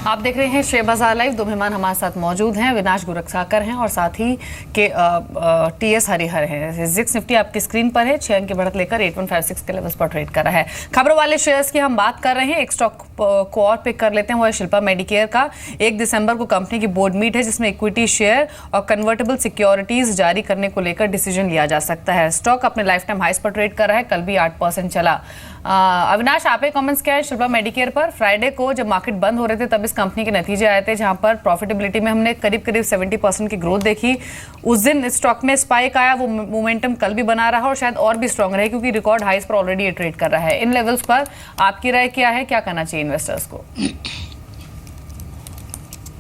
आप देख रहे हैं शेयर बाजार लाइव। दो मेहमान हमारे साथ मौजूद हैं, विनाश गुरक्षाकर हैं और साथ ही के टीएस हरिहर हैं। जिक्स निफ्टी आपकी स्क्रीन पर है, 6 अंक की बढ़त लेकर 8156 के लेवल्स पर ट्रेड कर रहा है। खबरों वाले शेयर्स की हम बात कर रहे हैं। एक स्टॉक को और पिक कर लेते हैं, वो है शिल्पा मेडिकेयर का। 1 दिसंबर को कंपनी की बोर्ड मीट है, जिसमें इक्विटी शेयर और कन्वर्टेबल सिक्योरिटीज जारी करने को लेकर डिसीजन लिया जा सकता है। स्टॉक अपने लाइफ टाइम हाइस पर ट्रेड कर रहा है, कल भी 8% चला। अविनाश, आपके कमेंट्स क्या है शिल्पा मेडिकेयर पर? फ्राइडे को जब मार्केट बंद हो रहे थे तब इस कंपनी के नतीजे आए थे, जहां पर प्रॉफिटेबिलिटी में हमने करीब 70% की ग्रोथ देखी। उस दिन स्टॉक में स्पाइक आया, वो मोमेंटम कल भी बना रहा और शायद और भी स्ट्रांग रहे, क्योंकि रिकॉर्ड हाइस पर ऑलरेडी ये ट्रेड कर रहा है। इन लेवल्स पर आपकी राय क्या है, क्या करना चाहिए इन्वेस्टर्स को?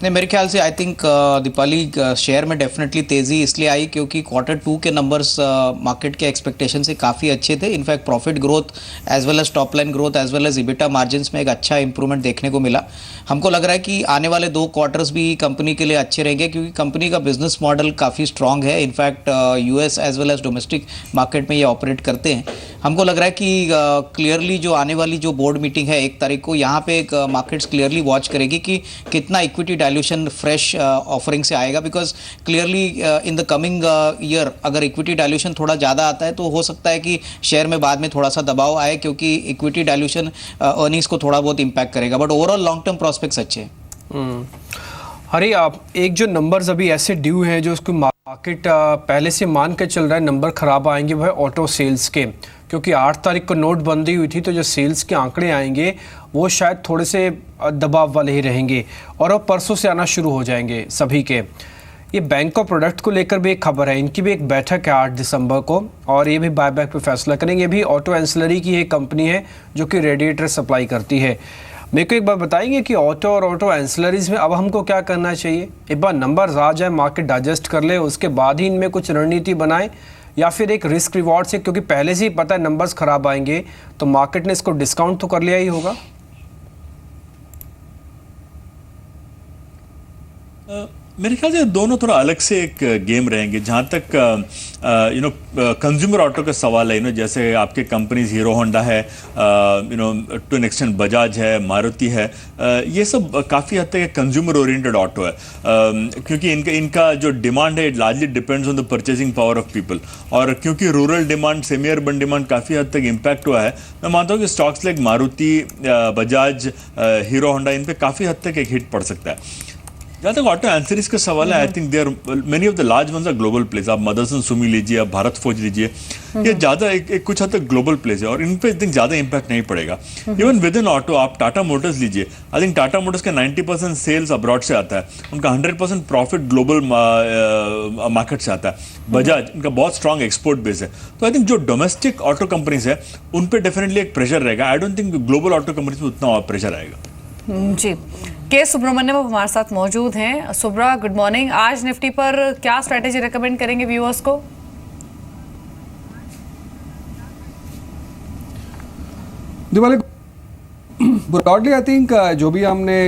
नहीं, मेरे ख्याल से आई थिंक दीपाली शेयर में डेफिनेटली तेज़ी इसलिए आई क्योंकि Q2 के नंबर्स मार्केट के एक्सपेक्टेशन से काफ़ी अच्छे थे। In fact profit growth as well as top line growth as well as EBITDA margins में एक अच्छा इंप्रूवमेंट देखने को मिला। हमको लग रहा है कि आने वाले 2 क्वार्टर्स भी कंपनी के लिए अच्छे रहेंगे, क्योंकि कंपनी का बिजनेस मॉडल काफ़ी स्ट्रॉन्ग है। In fact US as well as domestic market में ये ऑपरेट करते हैं। हमको लग रहा है कि क्लियरली जो आने वाली जो बोर्ड मीटिंग है 1 तारीख को, यहाँ पे एक मार्केट्स क्लियरली वॉच करेगी कि कितना इक्विटी डायल्यूशन फ्रेश ऑफरिंग से आएगा। Because clearly in the coming year अगर इक्विटी डायल्यूशन थोड़ा ज़्यादा आता है तो हो सकता है कि शेयर में बाद में थोड़ा सा दबाव आए, क्योंकि इक्विटी डायल्यूशन अर्निंग्स को थोड़ा बहुत इम्पैक्ट करेगा। But overall long term prospects अच्छे हैं। अरे आप एक जो नंबर्स अभी ऐसे ड्यू हैं जो उसको मार्केट पहले से मान के चल रहा है नंबर ख़राब आएंगे, वह ऑटो सेल्स के, क्योंकि 8 तारीख को नोटबंदी हुई थी, तो जो सेल्स के आंकड़े आएंगे वो शायद थोड़े से दबाव वाले ही रहेंगे और अब परसों से आना शुरू हो जाएंगे सभी के। ये बैंक ऑफ प्रोडक्ट को लेकर भी एक खबर है, इनकी भी एक बैठक है 8 दिसंबर को और ये भी बायबैक पे फैसला करेंगे। ये भी ऑटो एंसिलरी की एक कंपनी है जो कि रेडिएटर सप्लाई करती है। मेरे को एक बार बताएंगे कि ऑटो और ऑटो एंसिलरीज में अब हमको क्या करना चाहिए? एक बार नंबर्स आ जाए, मार्केट डाइजेस्ट कर ले, उसके बाद ही इनमें कुछ रणनीति बनाए, या फिर एक रिस्क रिवॉर्ड से, क्योंकि पहले से ही पता है नंबर्स खराब आएंगे तो मार्केट ने इसको डिस्काउंट तो कर लिया ही होगा। मेरे ख्याल से दोनों थोड़ा अलग से एक गेम रहेंगे। जहाँ तक कंज्यूमर ऑटो का सवाल है, जैसे आपके कंपनीज हीरो होंडा है, टू एन एक्सटेंट बजाज है, मारुति है, ये सब काफ़ी हद तक कंज्यूमर ओरिएंटेड ऑटो है, क्योंकि इनका जो डिमांड है it largely depends on the purchasing power of people. और क्योंकि rural demand, semi urban demand काफ़ी हद तक इम्पैक्ट हुआ है, मैं मानता हूँ कि stocks like Maruti, Bajaj, Hero Honda, इन पर काफ़ी हद तक एक हिट पड़ सकता है। जहाँ तक ऑटो एंसरीज का सवाल है, I think there many of the large ones are global place. आप मदरसन सुमी लीजिए, आप भारत फोर्ज लीजिए, ये ज़्यादा एक कुछ हद तक ग्लोबल प्लेस है और इन पे आई थिंक ज़्यादा इंपैक्ट नहीं पड़ेगा। इवन विद इन ऑटो आप टाटा मोटर्स लीजिए, आई थिंक टाटा मोटर्स का 90% सेल्स अब्रॉड से आता है, उनका 100% प्रॉफिट ग्लोबल मार्केट से आता है। बजाज, उनका बहुत स्ट्रॉन्ग एक्सपोर्ट बेस है। तो आई थिंक जो डोमेस्टिक ऑटो कंपनीज है उन पर डेफिनेटली एक प्रेशर रहेगा। I don't think global auto companies में उतना प्रेशर आएगा। जी, के सुब्रमण्यम हमारे साथ मौजूद हैं। Subra, good morning. आज निफ्टी पर क्या स्ट्रेटेजी रेकमेंड करेंगे व्यूअर्स को? दिवाली ब्रॉडली आई थिंक जो भी हमने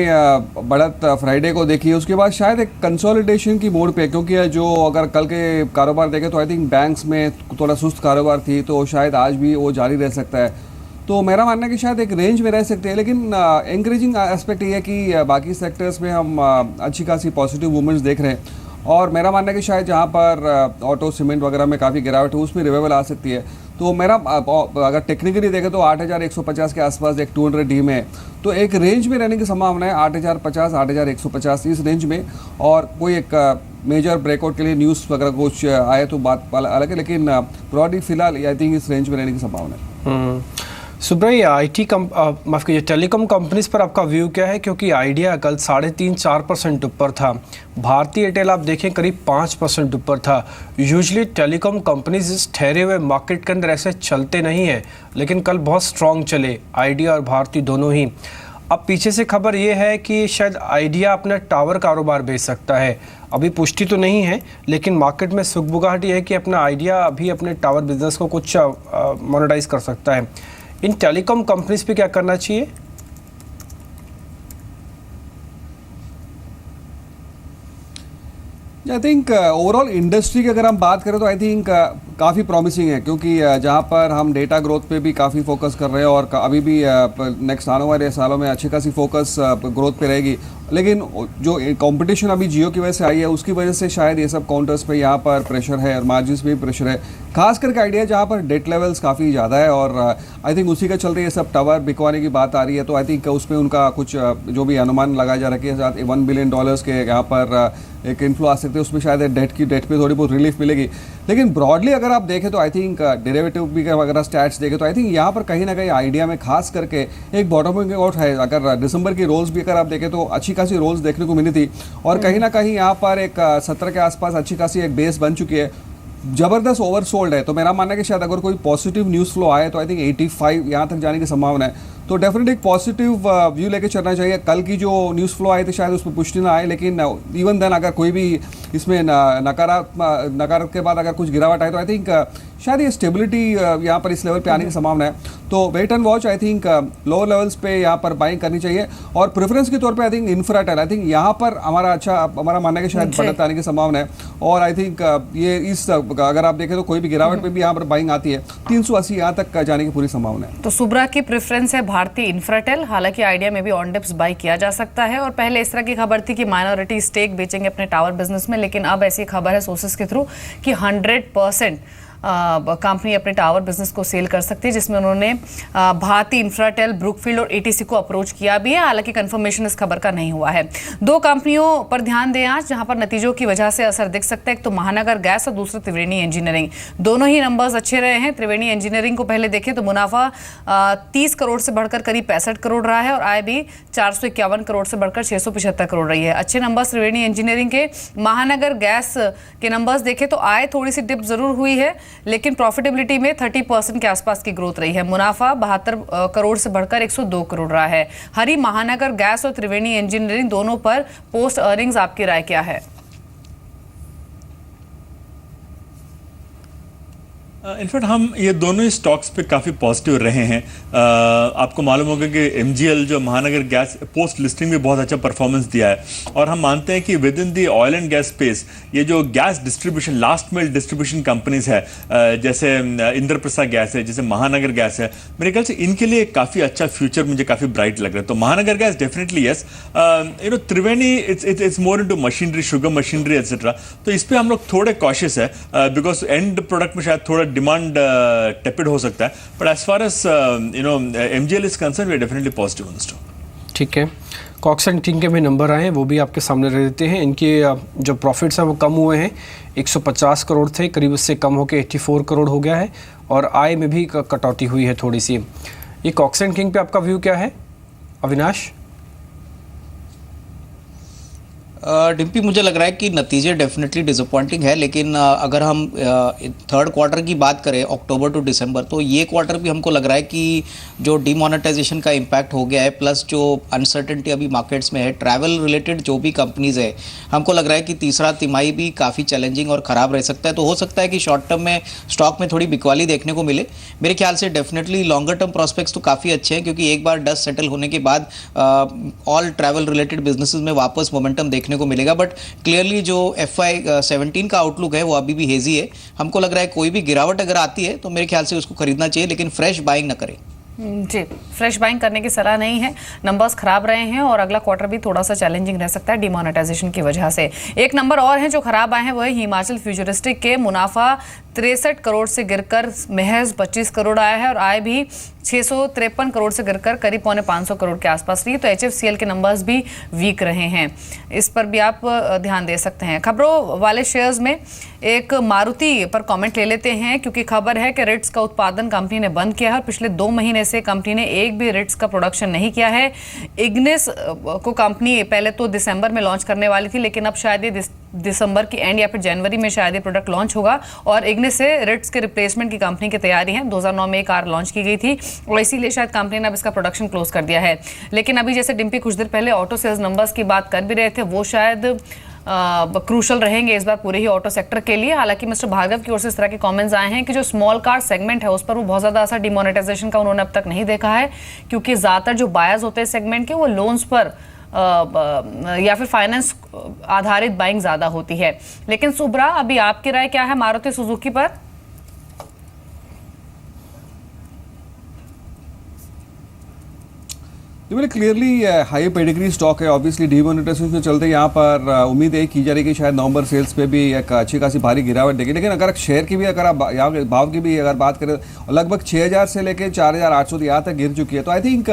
बढ़त फ्राइडे को देखी है, उसके बाद शायद एक कंसोलिडेशन की मोड पे, क्योंकि जो अगर कल के कारोबार देखें तो आई थिंक बैंक्स में थोड़ा सुस्त कारोबार थी, तो शायद आज भी वो जारी रह सकता है। तो मेरा मानना है कि शायद एक रेंज में रह सकते हैं, लेकिन एनकरेजिंग एस्पेक्ट ये है कि बाकी सेक्टर्स में हम अच्छी खासी पॉजिटिव मूवमेंट्स देख रहे हैं। और मेरा मानना है कि शायद जहाँ पर ऑटो सीमेंट वगैरह में काफ़ी गिरावट है, उसमें रिवाइवल आ सकती है। तो मेरा अगर टेक्निकली देखें तो 8150 के आसपास एक 200 डी में है, तो एक रेंज में रहने की संभावना है 8050, 8150 इस रेंज में। और कोई एक मेजर ब्रेकआउट के लिए न्यूज़ वगैरह कुछ आए तो बात अलग है, लेकिन ब्रॉडली फिलहाल आई थिंक इस रेंज में रहने की संभावना है। सुब्रा, ये IT माफ़ कीजिए टेलीकॉम कंपनीज पर आपका व्यू क्या है? क्योंकि आइडिया कल 3.5-4% ऊपर था, भारतीय एयरटेल आप देखें करीब 5% ऊपर था। यूजुअली टेलीकॉम कंपनीज इस ठहरे हुए मार्केट के अंदर ऐसे चलते नहीं हैं, लेकिन कल बहुत स्ट्रॉन्ग चले आइडिया और भारती दोनों ही। अब पीछे से खबर ये है कि शायद आइडिया अपना टावर कारोबार बेच सकता है, अभी पुष्टि तो नहीं है, लेकिन मार्केट में सुगबुगाहट ये है कि अपना आइडिया अभी अपने टावर बिजनेस को कुछ मोनेटाइज कर सकता है। इन टेलीकॉम कंपनीज पे क्या करना चाहिए? आई थिंक ओवरऑल इंडस्ट्री की अगर हम बात करें तो आई थिंक काफ़ी प्रॉमिसिंग है, क्योंकि जहाँ पर हम डेटा ग्रोथ पे भी काफ़ी फोकस कर रहे हैं और अभी भी नेक्स्ट आने वाले सालों में अच्छी खासी फोकस ग्रोथ पे रहेगी। लेकिन जो कंपटीशन अभी जियो की वजह से आई है उसकी वजह से शायद ये सब काउंटर्स पे यहाँ पर प्रेशर है और मार्जिन्स पे भी प्रेशर है, खास करके आइडिया जहाँ पर डेट लेवल्स काफ़ी ज़्यादा है और आई थिंक उसी का चलते ये सब टावर बिकवाने की बात आ रही है। तो आई थिंक उसमें उनका कुछ जो भी अनुमान लगाया जा रहा है कि $1 बिलियन के यहाँ पर एक इन्फ्लो आ सकते हैं, उसमें शायद डेट पे थोड़ी बहुत रिलीफ मिलेगी। लेकिन ब्रॉडली अगर आप देखें तो आई थिंक डेरिवेटिव भी अगर स्टैट्स देखें तो आई थिंक यहाँ पर कहीं ना कहीं आइडिया में खास करके एक बॉटमिंग आउट है। अगर दिसंबर की रोल्स भी अगर आप देखें तो अच्छी खासी रोल्स देखने को मिली थी और कहीं ना कहीं यहाँ पर एक 17 के आसपास अच्छी खासी एक बेस बन चुकी है, जबरदस्त ओवरसोल्ड है। तो मेरा मानना है कि शायद अगर कोई पॉजिटिव न्यूज़ फ्लो आए तो आई थिंक 85 यहाँ तक जाने की संभावना है। तो डेफिनेटली एक पॉजिटिव व्यू लेके चलना चाहिए। कल की जो न्यूज़ फ्लो आई थी शायद उसमें पुष्टि ना आए, लेकिन इवन देन अगर कोई भी इसमें नकारात्मक के बाद अगर कुछ गिरावट आए तो आई थिंक शायद ये स्टेबिलिटी यहाँ पर इस लेवल पे आने की संभावना है। तो wait and watch, I think lower levels पे यहाँ पर बाइंग करनी चाहिए और प्रेफरेंस के तौर पे I think Infratel, I think यहाँ पर हमारा मानना है कि शायद बढ़त आने की संभावना है। और आई थिंक ये इस अगर आप देखें तो कोई भी गिरावट पे भी यहाँ पर बाइंग आती है, 380 यहाँ तक जाने की पूरी संभावना है। तो सुब्रा की प्रेफरेंस है भारतीय इन्फ्राटेल, हालांकि आइडिया में भी ऑन डिप्स बाई किया जा सकता है। और पहले इस तरह की खबर थी कि माइनॉरिटी स्टेक बेचेंगे अपने टावर बिजनेस में, लेकिन अब ऐसी खबर है सोर्सेस के थ्रू कि 100% कंपनी अपने टावर बिजनेस को सेल कर सकती है, जिसमें उन्होंने भारती इन्फ्राटेल, ब्रुकफील्ड और एटीसी को अप्रोच किया भी है। हालांकि कंफर्मेशन इस खबर का नहीं हुआ है। दो कंपनियों पर ध्यान दें आज, जहां पर नतीजों की वजह से असर दिख सकता है। एक तो महानगर गैस और दूसरा त्रिवेणी इंजीनियरिंग। दोनों ही नंबर्स अच्छे रहे हैं। त्रिवेणी इंजीनियरिंग को पहले देखें तो मुनाफा 30 करोड़ से बढ़कर करीब 65 करोड़ रहा है और आय भी 451 करोड़ से बढ़कर 675 करोड़ रही है। अच्छे नंबर्स त्रिवेणी इंजीनियरिंग के। महानगर गैस के नंबर्स देखें तो आय थोड़ी सी डिप जरूर हुई है, लेकिन प्रॉफिटेबिलिटी में 30% के आसपास की ग्रोथ रही है। मुनाफा 72 करोड़ से बढ़कर 102 करोड़ रहा है। हरी, महानगर गैस और त्रिवेणी इंजीनियरिंग दोनों पर पोस्ट अर्निंग्स आपकी राय क्या है? इनफैक्ट हम ये दोनों ही स्टॉक्स पे काफ़ी पॉजिटिव रहे हैं। आपको मालूम होगा कि एमजीएल जो महानगर गैस पोस्ट लिस्टिंग में बहुत अच्छा परफॉर्मेंस दिया है और हम मानते हैं कि with in the oil and gas space ये जो gas distribution last mile distribution companies है, जैसे इंद्रप्रस्थ गैस है, जैसे महानगर गैस है, मेरे ख्याल से इनके लिए काफ़ी अच्छा फ्यूचर मुझे काफ़ी ब्राइट लग रहा है। तो महानगर gas definitely yes. Triveni it's more into machinery, sugar machinery etcetera, तो इस पर हम लोग थोड़े कॉशियस है बिकॉज एंड प्रोडक्ट में शायद थोड़ा डिमांड टेपिड हो सकता है, but as far as MGL is concern we are definitely positive on stock. ठीक है, कॉक्स एंड किंग के भी नंबर आए हैं, वो भी आपके सामने रह देते हैं। इनके जो प्रॉफिट्स हैं वो कम हुए हैं, 150 करोड़ थे, करीब उससे कम होकर 84 करोड़ हो गया है और आय में भी कटौती हुई है थोड़ी सी। ये कॉक्स एंड किंग पे आपका व्यू क्या है अविनाश? डिम्पी, मुझे लग रहा है कि नतीजे डेफिनेटली डिसअपॉइंटिंग है, लेकिन अगर हम थर्ड क्वार्टर की बात करें अक्टूबर टू दिसंबर, तो ये क्वार्टर भी हमको लग रहा है कि जो डीमोनेटाइजेशन का इम्पैक्ट हो गया है प्लस जो अनसर्टेनिटी अभी मार्केट्स में है, ट्रैवल रिलेटेड जो भी कंपनीज है, हमको लग रहा है कि तीसरा तिमाही भी काफ़ी चैलेंजिंग और ख़राब रह सकता है। तो हो सकता है कि शॉर्ट टर्म में स्टॉक में थोड़ी बिकवाली देखने को मिले। मेरे ख्याल से डेफिनेटली लॉन्गर टर्म प्रॉस्पेक्ट्स तो काफ़ी अच्छे हैं, क्योंकि एक बार डस्ट सेटल होने के बाद ऑल ट्रैवल रिलेटेड बिजनेसेस में वापस मोमेंटम देखने को मिलेगा। बट क्लियरली जो FY17 का आउटलुक है वो अभी भी हेजी है। हमको लग रहा है कोई भी गिरावट अगर आती है तो मेरे ख्याल से उसको खरीदना चाहिए, लेकिन फ्रेश बाइंग ना करें। जी, फ्रेश बाइंग करने की सलाह नहीं है। नंबर्स खराब रहे हैं और अगला क्वार्टर भी थोड़ा सा चैलेंजिंग रह सकता है डिमोनेटाइजेशन की वजह से। एक नंबर और है जो खराब आए हैं, वो है हिमाचल फ्यूचरिस्टिक के। मुनाफा 63 करोड़ से गिरकर महज 25 करोड़ आया है और आय भी 653 करोड़ से गिरकर करीब 450 करोड़ के आसपास रही। तो HFCL के नंबर्स भी वीक रहे हैं, इस पर भी आप ध्यान दे सकते हैं। खबरों वाले शेयर्स में एक मारुति पर कमेंट ले लेते हैं, क्योंकि खबर है कि रिट्स का उत्पादन कंपनी ने बंद किया है और पिछले 2 महीने से कंपनी ने एक भी रिट्स का प्रोडक्शन नहीं किया है। इग्निस को कंपनी पहले तो दिसंबर में लॉन्च करने वाली थी, लेकिन अब शायद ये दिसंबर की एंड या फिर जनवरी में शायद ये प्रोडक्ट लॉन्च होगा और इग्निस से रिट्स के रिप्लेसमेंट की कंपनी की तैयारी है। 2009 में एक कार लॉन्च की गई थी और इसीलिए शायद कंपनी ने अब इसका प्रोडक्शन क्लोज कर दिया है। लेकिन अभी जैसे डिम्पी कुछ देर पहले ऑटो सेल्स नंबर्स की बात कर भी रहे थे, वो शायद क्रूशल रहेंगे इस बार पूरे ही ऑटो सेक्टर के लिए। हालांकि मिस्टर भार्गव की ओर से इस तरह के कमेंट्स आए हैं कि जो स्मॉल कार सेगमेंट है उस पर वो बहुत ज़्यादा असर डिमोनेटाइजेशन का उन्होंने अब तक नहीं देखा है, क्योंकि ज़्यादातर जो बायर्स होते हैं सेगमेंट के वो लोन्स पर या फिर फाइनेंस आधारित बाइंग ज़्यादा होती है। लेकिन सुब्रा, अभी आपकी राय क्या है मारुति सुजुकी पर? तो क्लियरली हाई पेडिग्री स्टॉक है। ऑब्वियसली डीमोनेटाइजेशन के चलते यहाँ पर उम्मीद है की जा रही है कि शायद नवंबर सेल्स पे भी एक अच्छी खासी भारी गिरावट देगी। लेकिन अगर शेयर की भी अगर आप यहाँ के भाव की भी अगर बात करें, लगभग 6000 से लेकर 4800 यहाँ तक गिर चुकी है। तो आई थिंक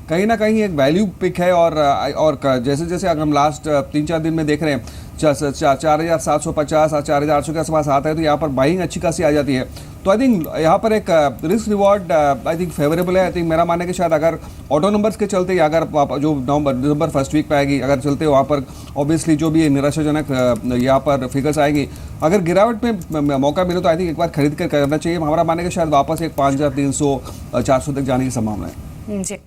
कहीं ना कहीं एक वैल्यू पिक है। और जैसे जैसे अगर हम लास्ट 3-4 दिन में देख रहे हैं 4750 और 4800 के आसपास आता है, तो यहाँ पर बाइंग अच्छी खासी आ जाती है। तो आई थिंक यहाँ पर एक risk reward I think favourable है। आई थिंक मेरा मानना है कि शायद अगर ऑटो नंबर्स के चलते अगर जो दिसंबर फर्स्ट वीक पे आएगी, अगर चलते वहाँ पर ऑब्वियसली जो भी निराशाजनक यहाँ पर फिगर्स आएंगी, अगर गिरावट में मौका मिले तो आई थिंक एक बार खरीद कर करना चाहिए। हमारा मानना है कि शायद वापस एक 5300-400 तक जाने की संभावना है। जी।